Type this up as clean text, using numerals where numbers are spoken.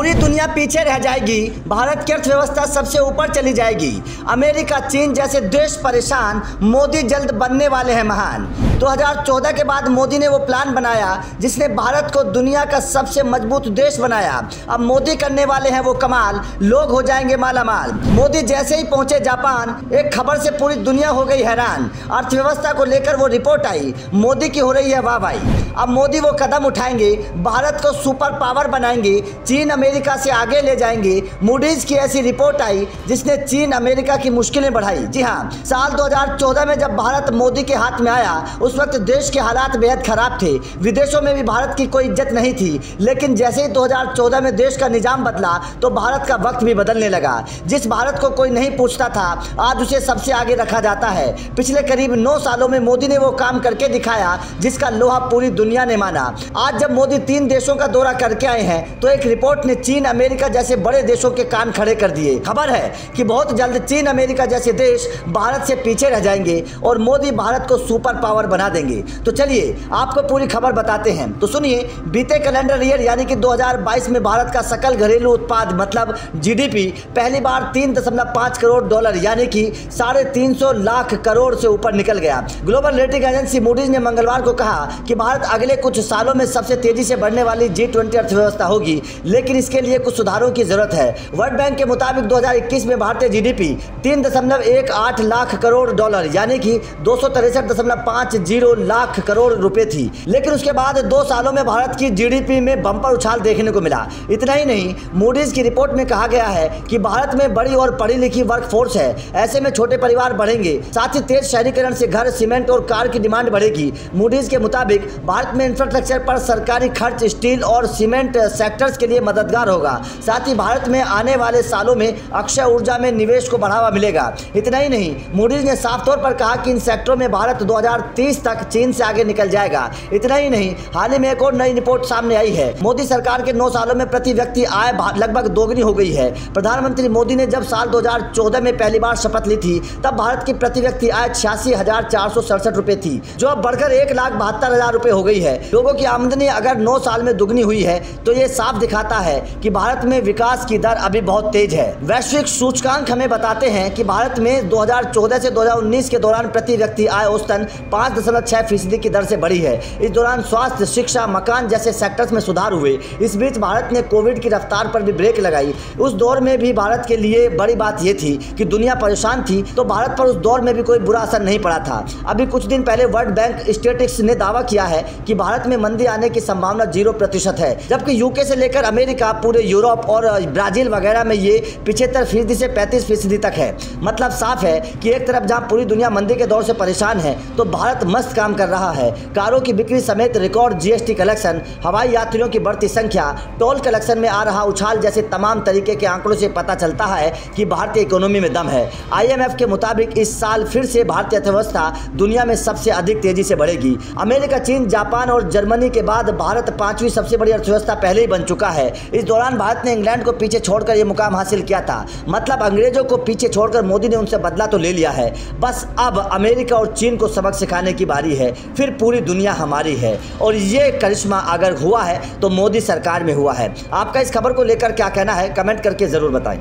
पूरी दुनिया पीछे रह जाएगी, भारत की अर्थव्यवस्था सबसे ऊपर चली जाएगी। अमेरिका, चीन जैसे देश परेशान, मोदी जल्द बनने वाले हैं महान। 2014 के बाद मोदी ने वो प्लान बनाया जिसने भारत को दुनिया का सबसे मजबूत देश बनाया। अब मोदी करने वाले हैं वो कमाल, लोग हो जाएंगे मालामाल। मोदी जैसे ही पहुंचे जापान, एक खबर से पूरी दुनिया हो गई हैरान। अर्थव्यवस्था को लेकर वो रिपोर्ट आई, मोदी की हो रही है वाह भाई। अब मोदी वो कदम उठाएंगे, भारत को सुपर पावर बनाएंगे, चीन अमेरिका से आगे ले जाएंगे। मूडीज की ऐसी रिपोर्ट आई जिसने चीन अमेरिका की मुश्किलें बढ़ाई। जी हाँ, साल 2014 में जब भारत मोदी के हाथ में आया, उस वक्त देश के हालात बेहद खराब थे। विदेशों में भी भारत की कोई इज्जत नहीं थी। लेकिन जैसे ही 2014 में देश का निजाम बदला तो भारत का वक्त भी बदलने लगा। जिस भारत को कोई नहीं पूछता था, आज उसे सबसे आगे रखा जाता है। पिछले करीब 9 सालों में मोदी ने वो काम करके दिखाया जिसका लोहा पूरी दुनिया ने माना। आज जब मोदी 3 देशों का दौरा करके आए हैं तो एक रिपोर्ट ने चीन अमेरिका जैसे बड़े देशों के कान खड़े कर दिए। खबर है कि बहुत जल्द चीन अमेरिका जैसे देश भारत से पीछे रह जाएंगे और मोदी भारत को सुपर पावर बना देंगे। तो चलिए आपको पूरी खबर बताते हैं। तो सुनिए, बीते कैलेंडर ईयर यानी कि 2022 में भारत का सकल घरेलू उत्पाद मतलब जीडीपी पहली बार 3.5 करोड़ डॉलर यानी कि 350 लाख करोड़ से ऊपर निकल गया। ग्लोबल रेटिंग एजेंसी मूडीज ने मंगलवार को कहा कि भारत अगले कुछ सालों में सबसे तेजी से बढ़ने वाली G20 अर्थव्यवस्था होगी, लेकिन इसके लिए कुछ सुधारों की जरूरत है। वर्ल्ड बैंक के मुताबिक 2021 में भारतीय जीडीपी 3.18 लाख करोड़ डॉलर यानी कि 263.50 लाख करोड़ रुपए थी। लेकिन उसके बाद 2 सालों में भारत की जीडीपी में बम्पर उछाल देखने को मिला। इतना ही नहीं, मूडीज की रिपोर्ट में कहा गया है कि भारत में बड़ी और पढ़ी लिखी वर्कफोर्स है। ऐसे में छोटे परिवार बढ़ेंगे, साथ ही तेज शहरीकरण से घर, सीमेंट और कार की डिमांड बढ़ेगी। मूडीज के मुताबिक भारत में इंफ्रास्ट्रक्चर पर सरकारी खर्च स्टील और सीमेंट सेक्टर्स के लिए मददगार होगा। साथ ही भारत में आने वाले सालों में अक्षय ऊर्जा में निवेश को बढ़ावा मिलेगा। इतना ही नहीं, मूडीज ने साफ तौर पर कहा कि इन सेक्टरों में भारत 2030 तक चीन से आगे निकल जाएगा। इतना ही नहीं, हाल ही में एक और नई रिपोर्ट सामने आई है। मोदी सरकार के 9 सालों में प्रति व्यक्ति आय लगभग दोगुनी हो गई है। प्रधानमंत्री मोदी ने जब साल 2014 में पहली बार शपथ ली थी, तब भारत की प्रति व्यक्ति आय 86,467 रुपए थी, जो अब बढ़कर 1,72,000 रुपए हो गई है। लोगों की आमदनी अगर 9 साल में दुगनी हुई है तो ये साफ दिखाता है कि भारत में विकास की दर अभी बहुत तेज है। वैश्विक सूचकांक हमें बताते हैं कि भारत में 2014 से 2019 के दौरान प्रति व्यक्ति आय औसतन 5.6% की दर से बढ़ी है। इस दौरान स्वास्थ्य, शिक्षा, मकान जैसे सेक्टर्स में सुधार हुए। इस बीच भारत ने कोविड की रफ्तार पर भी ब्रेक लगाई। उस दौर में भी भारत के लिए बड़ी बात यह थी कि दुनिया परेशान थी, तो भारत पर उस दौर में भी कोई बुरा असर नहीं पड़ा था। अभी कुछ दिन पहले वर्ल्ड बैंक स्टैटिस्टिक्स ने दावा किया है कि भारत में मंदी आने की संभावना 0% है, जबकि यूके से लेकर अमेरिका, पूरे यूरोप और ब्राजील वगैरह में ये 75% से 35% तक है। मतलब साफ है कि एक तरफ जहां पूरी दुनिया मंदी के दौर से परेशान है, तो भारत मस्त काम कर रहा है। कारों की बिक्री समेत रिकॉर्ड जीएसटी कलेक्शन, हवाई यात्रियों की बढ़ती संख्या, टोल कलेक्शन में आ रहा उछाल जैसे तमाम तरीके के आंकड़ों से पता चलता है कि भारतीय इकोनॉमी में दम है। IMF के मुताबिक इस साल फिर से भारतीय अर्थव्यवस्था दुनिया में सबसे अधिक तेजी से बढ़ेगी। अमेरिका, चीन, जापान और जर्मनी के बाद भारत 5वीं सबसे बड़ी अर्थव्यवस्था पहले ही बन चुका है। इस दौरान भारत ने इंग्लैंड को पीछे छोड़कर यह मुकाम हासिल किया था। मतलब अंग्रेजों को पीछे छोड़कर मोदी ने उनसे बदला तो ले लिया है। बस अब अमेरिका और चीन को सबक सिखाने की बारी है, फिर पूरी दुनिया हमारी है। और ये करिश्मा अगर हुआ है तो मोदी सरकार में हुआ है। आपका इस खबर को लेकर क्या कहना है, कमेंट करके जरूर बताएं।